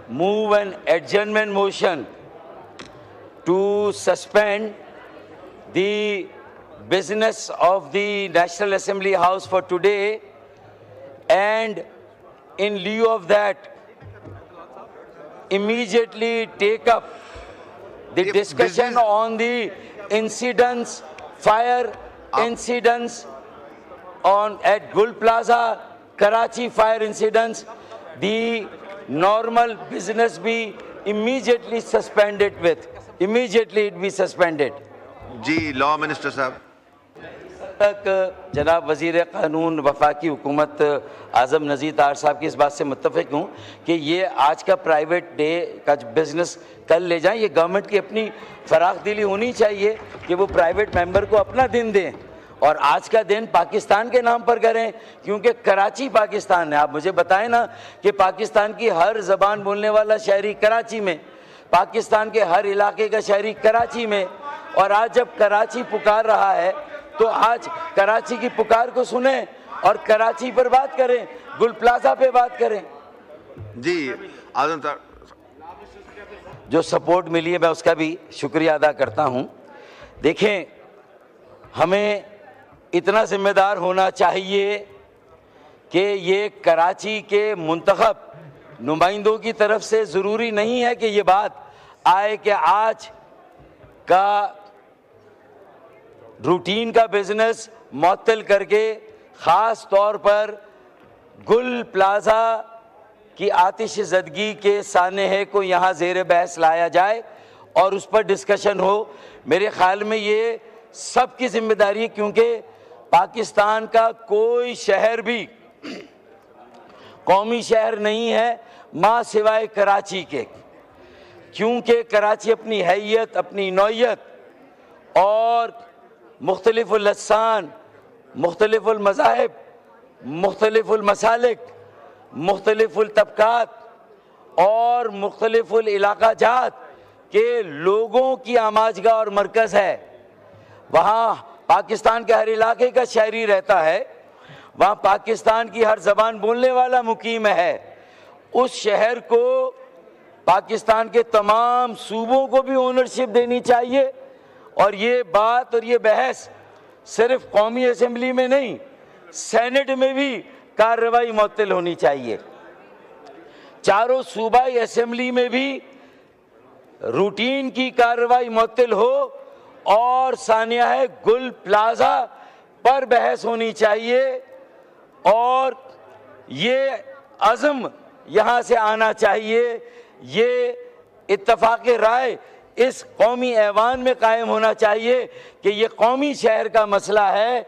move an adjournment motion to suspend the business of the National Assembly House for today, and in lieu of that, immediately take up the discussion on the incidents, fire incidents at Gul Plaza, Karachi fire incidents. The normal business be immediately suspended with. Immediately it be suspended. جی law minister صاحب. تک جناب وزیر قانون وفاقی حکومت اعظم نذیر طاہر صاحب کی اس بات سے متفق ہوں کہ یہ آج کا پرائیویٹ ڈے کا بزنس کل لے جائیں. یہ گورنمنٹ کی اپنی فراخ دلی ہونی چاہیے کہ وہ پرائیویٹ ممبر کو اپنا دن دیں اور آج کا دن پاکستان کے نام پر کریں, کیونکہ کراچی پاکستان ہے. آپ مجھے بتائیں نا کہ پاکستان کی ہر زبان بولنے والا شہری کراچی میں, پاکستان کے ہر علاقے کا شہری کراچی میں, اور آج جب کراچی پکار رہا ہے تو آج کراچی کی پکار کو سنیں اور کراچی پر بات کریں, گل پلازا پہ بات کریں. جی اعظم صاحب جو سپورٹ ملی ہے میں اس کا بھی شکریہ ادا کرتا ہوں. دیکھیں, ہمیں اتنا ذمہ دار ہونا چاہیے کہ یہ کراچی کے منتخب نمائندوں کی طرف سے ضروری نہیں ہے کہ یہ بات آئے کہ آج کا روٹین کا بزنس معطل کر کے خاص طور پر گل پلازا کی آتش زدگی کے سانحے کو یہاں زیر بحث لایا جائے اور اس پر ڈسکشن ہو. میرے خیال میں یہ سب کی ذمہ داری ہے, کیونکہ پاکستان کا کوئی شہر بھی قومی شہر نہیں ہے ماں سوائے کراچی کے, کیونکہ کراچی اپنی حیثیت, اپنی نوعیت اور مختلف اللسان, مختلف المذاہب, مختلف المسالک, مختلف الطبقات اور مختلف العلاقہ جات کے لوگوں کی آماجگاہ اور مرکز ہے. وہاں پاکستان کے ہر علاقے کا شہری رہتا ہے, وہاں پاکستان کی ہر زبان بولنے والا مقیم ہے. اس شہر کو پاکستان کے تمام صوبوں کو بھی اونرشپ دینی چاہیے, اور یہ بات اور یہ بحث صرف قومی اسمبلی میں نہیں, سینٹ میں بھی کارروائی معطل ہونی چاہیے. چاروں صوبائی اسمبلی میں بھی روٹین کی کارروائی معطل ہو اور سانحہ گل پلازا پر بحث ہونی چاہیے, اور یہ عزم یہاں سے آنا چاہیے, یہ اتفاق رائے اس قومی ایوان میں قائم ہونا چاہیے کہ یہ قومی شہر کا مسئلہ ہے,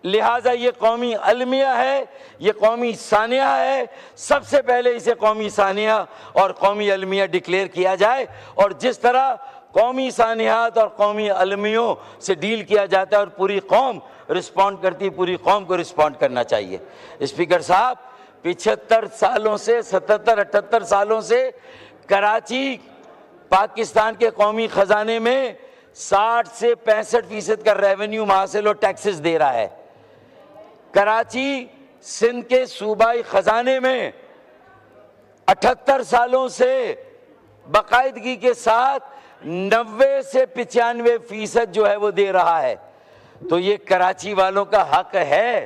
لہٰذا یہ قومی المیہ ہے, یہ قومی سانحہ ہے. سب سے پہلے اسے قومی سانحہ اور قومی المیہ ڈکلیئر کیا جائے, اور جس طرح قومی سانحات اور قومی المیوں سے ڈیل کیا جاتا ہے اور پوری قوم رسپونڈ کرتی ہے, پوری قوم کو رسپونڈ کرنا چاہیے. اسپیکر صاحب, 75 سالوں سے 77-78 سالوں سے کراچی پاکستان کے قومی خزانے میں 60 سے 65% کا ریونیو حاصل اور ٹیکسز دے رہا ہے. کراچی سندھ کے صوبائی خزانے میں 78 سالوں سے باقاعدگی کے ساتھ 90 سے 95% جو ہے وہ دے رہا ہے. تو یہ کراچی والوں کا حق ہے,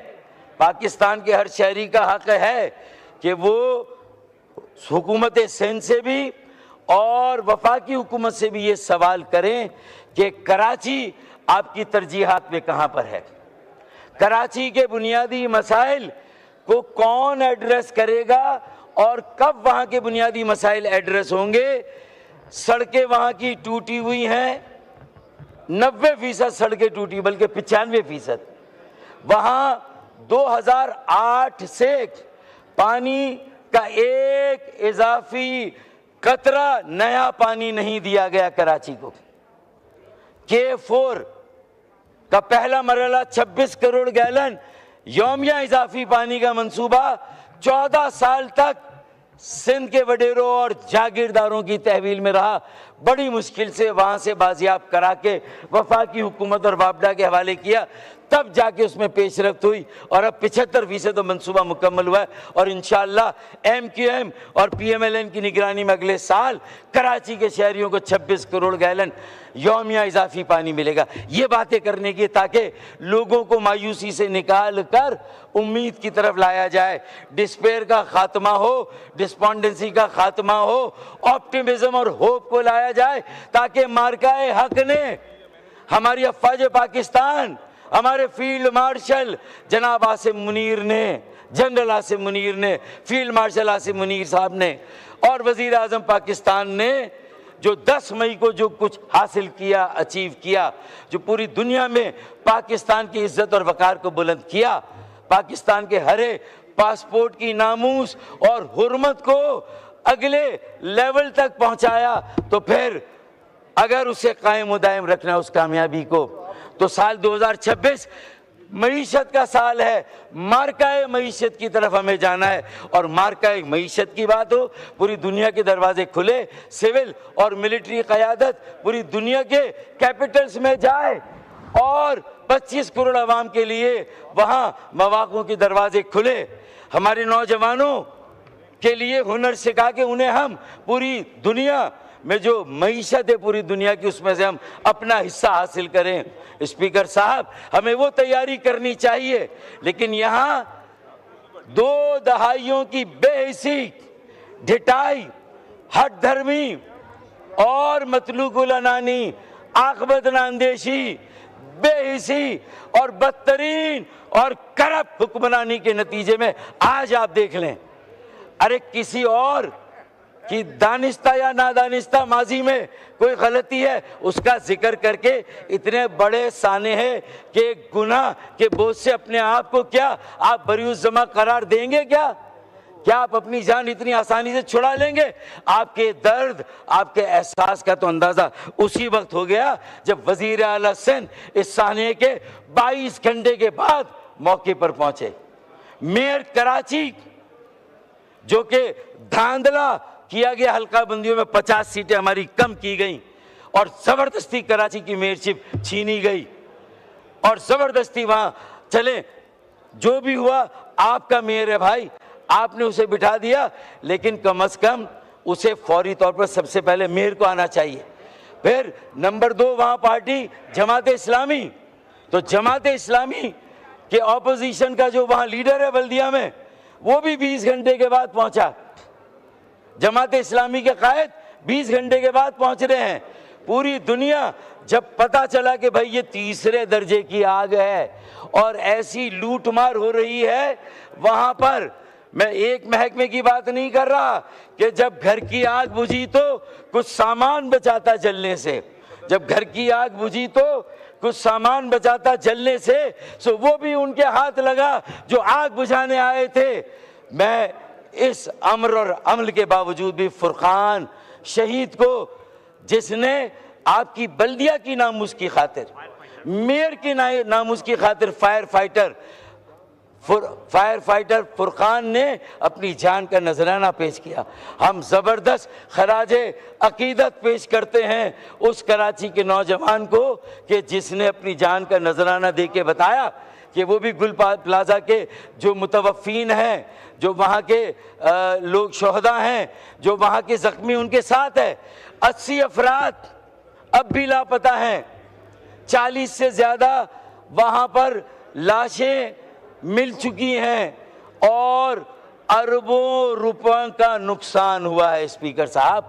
پاکستان کے ہر شہری کا حق ہے کہ وہ حکومت سندھ سے بھی اور وفاقی حکومت سے بھی یہ سوال کریں کہ کراچی آپ کی ترجیحات میں کہاں پر ہے, کراچی کے بنیادی مسائل کو کون ایڈریس کرے گا اور کب وہاں کے بنیادی مسائل ایڈریس ہوں گے. سڑکیں وہاں کی ٹوٹی ہوئی ہیں, 90% سڑکیں ٹوٹی, بلکہ 95%. وہاں 2008 سے پانی کا ایک اضافی قطرہ نیا پانی نہیں دیا گیا کراچی کو. K4 کا پہلا مرحلہ 26 کروڑ گیلن یومیہ اضافی پانی کا منصوبہ 14 سال تک سندھ کے وڈیروں اور جاگیرداروں کی تحویل میں رہا. بڑی مشکل سے وہاں سے بازیاب کرا کے وفاقی حکومت اور وابڈا کے حوالے کیا. تب جا کے اس میں پیش رفت ہوئی اور اب 75% تو منصوبہ مکمل ہوا ہے اور انشاءاللہ MQM اور PMLN کی نگرانی میں اگلے سال کراچی کے شہریوں کو 26 کروڑ گیلن یومیہ اضافی پانی ملے گا. یہ باتیں کرنے کی تاکہ لوگوں کو مایوسی سے نکال کر امید کی طرف لایا جائے, ڈسپیئر کا خاتمہ ہو, ڈسپونڈنسی کا خاتمہ ہو, آپٹیمزم اور ہوپ کو لایا جائے تاکہ مارکہ حق نے, ہماری افواج پاکستان, ہمارے فیلڈ مارشل جناب عاصم منیر نے, جنرل عاصم منیر نے, فیلڈ مارشل عاصم منیر صاحب نے اور وزیر اعظم پاکستان نے جو 10 مئی کو جو کچھ حاصل کیا, اچیو کیا, جو پوری دنیا میں پاکستان کی عزت اور وقار کو بلند کیا, پاکستان کے ہر پاسپورٹ کی ناموس اور حرمت کو اگلے لیول تک پہنچایا, تو پھر اگر اسے قائم و دائم رکھنا اس کامیابی کو, تو سال 2026 معیشت کا سال ہے, مارکہ معیشت کی طرف ہمیں جانا ہے. اور مارکہ معیشت کی بات ہو, پوری دنیا کے دروازے کھلے, سول اور ملٹری قیادت پوری دنیا کے کیپٹلز میں جائے اور 25 کروڑ عوام کے لیے وہاں مواقع کے دروازے کھلے, ہمارے نوجوانوں کے لیے ہنر سکھا کے انہیں ہم پوری دنیا میں جو معیشت ہے پوری دنیا کی اس میں سے ہم اپنا حصہ حاصل کریں. اسپیکر صاحب, ہمیں وہ تیاری کرنی چاہیے, لیکن یہاں 2 دہائیوں کی بے حسی, ڈھٹائی, ہٹ دھرمی اور مطلوق العنانی, عاقبت اندیشی, بے حسی اور بدترین اور کرپٹ حکمرانی کے نتیجے میں آج آپ دیکھ لیں, ارے کسی اور کہ دانستہ یا نادانستہ ماضی میں کوئی غلطی ہے اس کا ذکر کر کے اتنے بڑے سانے ہیں کہ گناہ کے بوجھ سے اپنے آپ کو کیا آپ بری الذمہ قرار دیں گے؟ کیا آپ اپنی جان اتنی آسانی سے چھڑا لیں گے؟ آپ کے درد, آپ کے احساس کا تو اندازہ اسی وقت ہو گیا جب وزیر اعلیٰ سندھ اس سانے کے 22 گھنٹے کے بعد موقع پر پہنچے. میئر کراچی جو کہ دھاندلا کیا گیا, حلقہ بندیوں میں 50 سیٹیں ہماری کم کی گئیں اور زبردستی کراچی کی میئرشپ چھینی گئی اور زبردستی وہاں چلیں, جو بھی ہوا آپ کا میئر ہے بھائی, آپ نے اسے بٹھا دیا, لیکن کم از کم اسے فوری طور پر سب سے پہلے میئر کو آنا چاہیے. پھر نمبر 2 وہاں پارٹی جماعت اسلامی, تو جماعت اسلامی کہ اپوزیشن کا جو وہاں لیڈر ہے بلدیہ میں, وہ بھی 20 گھنٹے کے بعد پہنچا. جماعت اسلامی کے قائد 20 گھنٹے کے بعد پہنچ رہے ہیں. پوری دنیا جب پتا چلا کہ بھائی یہ تیسرے درجے کی آگ ہے اور ایسی لوٹ مار ہو رہی ہے وہاں پر, میں ایک محکمے کی بات نہیں کر رہا کہ جب گھر کی آگ بجھی تو کچھ سامان بچاتا جلنے سے, جب گھر کی آگ بجھی تو کچھ سامان بچاتا جلنے سے, سو وہ بھی ان کے ہاتھ لگا جو آگ بجھانے آئے تھے. میں اس امر اور عمل کے باوجود بھی فرقان شہید کو, جس نے آپ کی بلدیہ کی ناموس کی خاطر, میئر کی ناموس کی خاطر فائر فائٹر فرقان نے اپنی جان کا نذرانہ پیش کیا. ہم زبردست خراج عقیدت پیش کرتے ہیں اس کراچی کے نوجوان کو کہ جس نے اپنی جان کا نذرانہ دے کے بتایا کہ وہ بھی گل پلازہ کے جو متوفین ہیں, جو وہاں کے لوگ شہداء ہیں, جو وہاں کے زخمی ان کے ساتھ ہے. 80 افراد اب بھی لاپتہ ہیں, 40 سے زیادہ وہاں پر لاشیں مل چکی ہیں اور اربوں روپوں کا نقصان ہوا ہے. اسپیکر صاحب,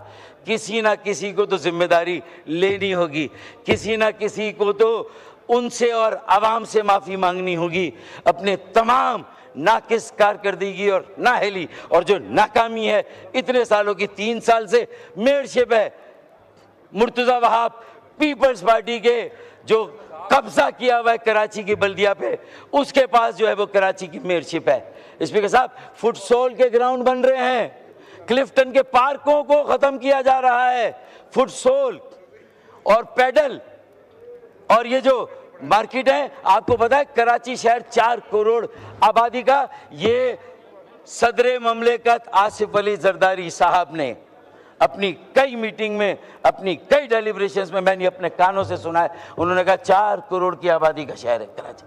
کسی نہ کسی کو تو ذمہ داری لینی ہوگی, کسی نہ کسی کو تو ان سے اور عوام سے معافی مانگنی ہوگی. اپنے تمام ناقص کارکردگی اور نااہلی اور جو ناکامی ہے اتنے سالوں کی, 3 سال سے میئرشپ ہے مرتضی وہاب پیپلز پارٹی کے جو قبضہ کیا ہوا ہے کراچی کی بلدیہ پہ, اس کے پاس جو ہے وہ کراچی کی میئرشپ ہے. اسپیکر صاحب, فٹ سول کے گراؤنڈ بن رہے ہیں, کلفٹن کے پارکوں کو ختم کیا جا رہا ہے, فٹ سول اور پیڈل, اور یہ جو مارکیٹ ہے آپ کو پتا ہے کراچی شہر 4 کروڑ آبادی کا, یہ صدر مملکت آصف علی زرداری صاحب نے اپنی کئی میٹنگ میں, اپنی کئی ڈیلیبریشنز میں نے اپنے کانوں سے سنا ہے, انہوں نے کہا 4 کروڑ کی آبادی کا شہر ہے کراچی.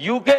UK,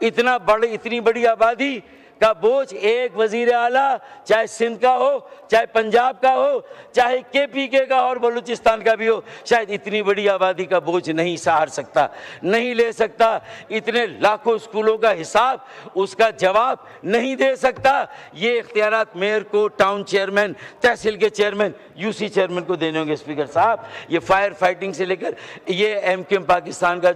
اتنی بڑی آبادی کا بوجھ ایک وزیر اعلیٰ، چاہے سندھ کا ہو، چاہے پنجاب کا ہو، چاہے KPK کا اور بلوچستان کا بھی ہو، شاید اتنی بڑی آبادی کا بوجھ نہیں سہار سکتا، نہیں لے سکتا، اتنے لاکھوں اسکولوں کا حساب، اس کا جواب نہیں دے سکتا۔ یہ اختیارات میئر کو، ٹاؤن چیئرمین، تحصیل کے چیئرمین، UC چیئرمین کو دینے ہوں گے اسپیکر صاحب۔ یہ فائر فائٹنگ سے لے کر یہ MQM پاکستان کا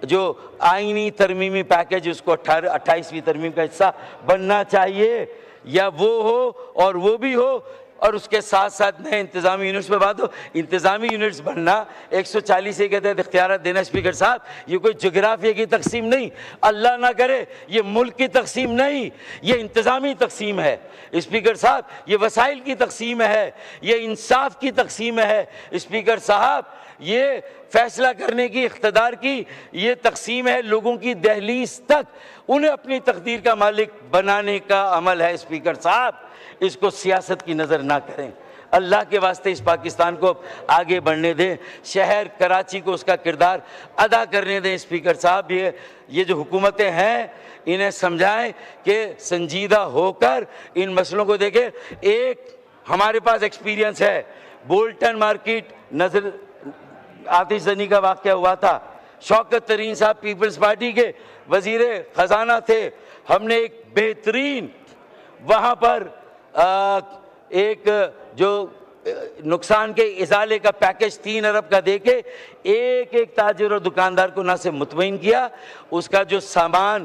جو آئینی ترمیمی پیکج، اس کو 28ویں ترمیم کا حصہ بننا چاہیے، یا وہ ہو اور وہ بھی ہو، اور اس کے ساتھ ساتھ نئے انتظامی یونٹس پہ بات ہو۔ انتظامی یونٹس بننا 140 کے تحت اختیارات دینا اسپیکر صاحب، یہ کوئی جغرافیہ کی تقسیم نہیں، اللہ نہ کرے یہ ملک کی تقسیم نہیں، یہ انتظامی تقسیم ہے اسپیکر صاحب، یہ وسائل کی تقسیم ہے، یہ انصاف کی تقسیم ہے اسپیکر صاحب، یہ فیصلہ کرنے کی، اقتدار کی یہ تقسیم ہے، لوگوں کی دہلیز تک انہیں اپنی تقدیر کا مالک بنانے کا عمل ہے اسپیکر صاحب۔ اس کو سیاست کی نظر نہ کریں، اللہ کے واسطے اس پاکستان کو آگے بڑھنے دیں، شہر کراچی کو اس کا کردار ادا کرنے دیں اسپیکر صاحب۔ یہ جو حکومتیں ہیں انہیں سمجھائیں کہ سنجیدہ ہو کر ان مسئلوں کو دیکھیں۔ ایک ہمارے پاس ایکسپیرینس ہے، بولٹن مارکیٹ نظر آتش زنی کا واقعہ ہوا تھا، شوکت ترین صاحب پیپلز پارٹی کے وزیر خزانہ تھے، ہم نے ایک بہترین وہاں پر ایک جو نقصان کے ازالے کا پیکج 3 ارب کا دے کے ایک تاجر اور دکاندار کو نہ سے مطمئن کیا، اس کا جو سامان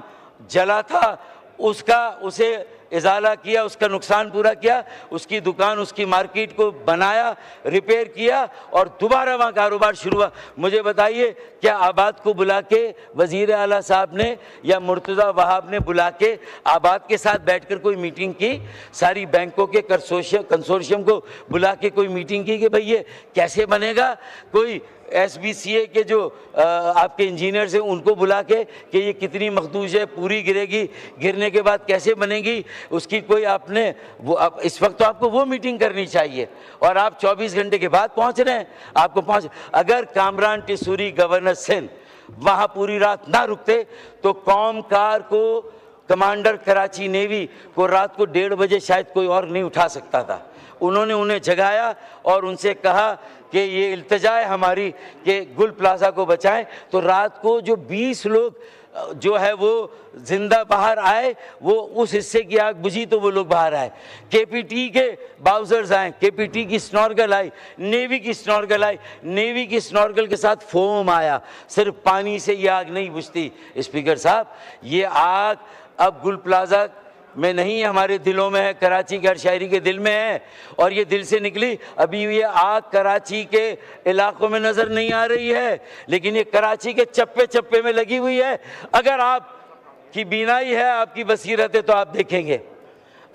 جلا تھا اسے ازالہ کیا، اس کا نقصان پورا کیا، اس کی دکان، اس کی مارکیٹ کو بنایا، ریپیئر کیا اور دوبارہ وہاں کاروبار شروع ہوا۔ مجھے بتائیے کیا آباد کو بلا کے وزیر اعلیٰ صاحب نے یا مرتضیٰ وہاب نے بلا کے آباد کے ساتھ بیٹھ کر کوئی میٹنگ کی؟ ساری بینکوں کے کنسورشیم کو بلا کے کوئی میٹنگ کی کہ بھئی یہ کیسے بنے گا؟ کوئی SBCA کے جو آپ کے انجینئرز ہیں ان کو بلا کے کہ یہ کتنی مخدوش ہے، پوری گرے گی، گرنے کے بعد کیسے بنے گی، اس کی کوئی آپ نے اس وقت تو آپ کو وہ میٹنگ کرنی چاہیے، اور آپ 24 گھنٹے کے بعد پہنچ رہے ہیں۔ آپ کو اگر کامران ٹیسوری گورنر سندھ وہاں پوری رات نہ رکتے تو قوم کار کو، کمانڈر کراچی نیوی کو رات کو 1:30 بجے شاید کوئی اور نہیں اٹھا سکتا تھا۔ انہوں نے انہیں جگایا اور ان سے کہا کہ یہ التجا ہے ہماری کہ گل پلازا کو بچائیں، تو رات کو جو 20 لوگ جو ہے وہ زندہ باہر آئے، وہ اس حصے کی آگ بجھی تو وہ لوگ باہر آئے۔ KPT کے باؤزرز آئے، KPT کی سنورگل آئی، نیوی کی سنورگل آئی، نیوی کی سنورگل کے ساتھ فوم آیا، صرف پانی سے یہ آگ نہیں بجھتی اسپیکر صاحب۔ یہ آگ اب گل پلازا میں نہیں، ہمارے دلوں میں ہے، کراچی کے ہر شہری کے دل میں ہے، اور یہ دل سے نکلی۔ ابھی یہ آگ کراچی کے علاقوں میں نظر نہیں آ رہی ہے، لیکن یہ کراچی کے چپے چپے میں لگی ہوئی ہے۔ اگر آپ کی بینائی ہے، آپ کی بصیرت ہے تو آپ دیکھیں گے،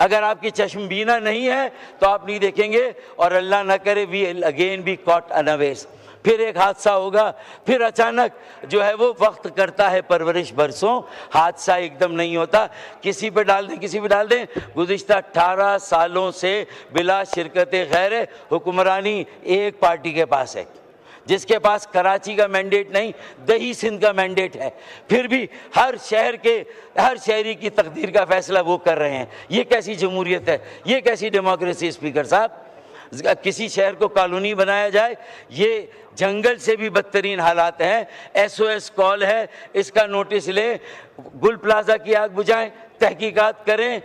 اگر آپ کی چشم بینا نہیں ہے تو آپ نہیں دیکھیں گے، اور اللہ نہ کرے وی اگین بی کاٹ انویز، پھر ایک حادثہ ہوگا، پھر اچانک جو ہے وہ وقت کرتا ہے پرورش برسوں، حادثہ ایک دم نہیں ہوتا، کسی پہ ڈال دیں۔ گزشتہ 18 سالوں سے بلا شرکت غیر حکمرانی ایک پارٹی کے پاس ہے، جس کے پاس کراچی کا مینڈیٹ نہیں، دہی سندھ کا مینڈیٹ ہے، پھر بھی ہر شہری کی تقدیر کا فیصلہ وہ کر رہے ہیں۔ یہ کیسی جمہوریت ہے، یہ کیسی ڈیموکریسی اسپیکر صاحب؟ کسی شہر کو کالونی بنایا جائے، یہ جنگل سے بھی بدترین حالات ہیں۔ SOS کال ہے، اس کا نوٹس لیں، گل پلازا کی آگ بجھائیں، تحقیقات کریں،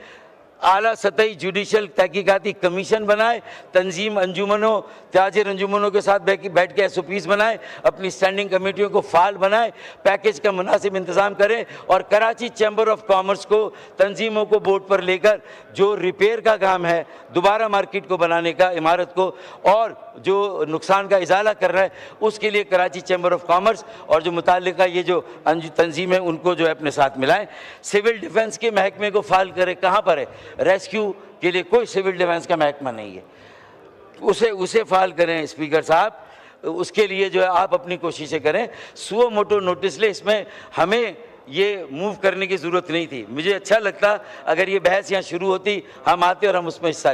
اعلیٰ سطحی جوڈیشل تحقیقاتی کمیشن بنائے، تنظیم انجمنوں، تاجر انجمنوں کے ساتھ بیٹھ کے SOPs بنائیں، اپنی اسٹینڈنگ کمیٹیوں کو فعال بنائیں، پیکج کا مناسب انتظام کریں، اور کراچی چیمبر آف کامرس کو، تنظیموں کو بورڈ پر لے کر جو ریپیئر کا کام ہے، دوبارہ مارکیٹ کو بنانے کا، عمارت کو، اور جو نقصان کا ازالہ کر رہا ہے اس کے لیے کراچی چیمبر آف کامرس اور جو متعلقہ یہ جو تنظیم ہے ان کو جو ہے اپنے ساتھ ملائیں۔ سول ڈیفنس کے محکمے کو فعال کرے، کہاں پر ہے؟ ریسکیو کے لیے کوئی سول ڈیفنس کا محکمہ نہیں ہے، اسے فعال کریں اسپیکر صاحب۔ اس کے لیے جو ہے آپ اپنی کوششیں کریں، سو موٹو نوٹس لے، اس میں ہمیں یہ موو کرنے کی ضرورت نہیں تھی۔ مجھے اچھا لگتا اگر یہ بحث یہاں شروع ہوتی، ہم آتے اور ہم اس میں حصہ لیتے۔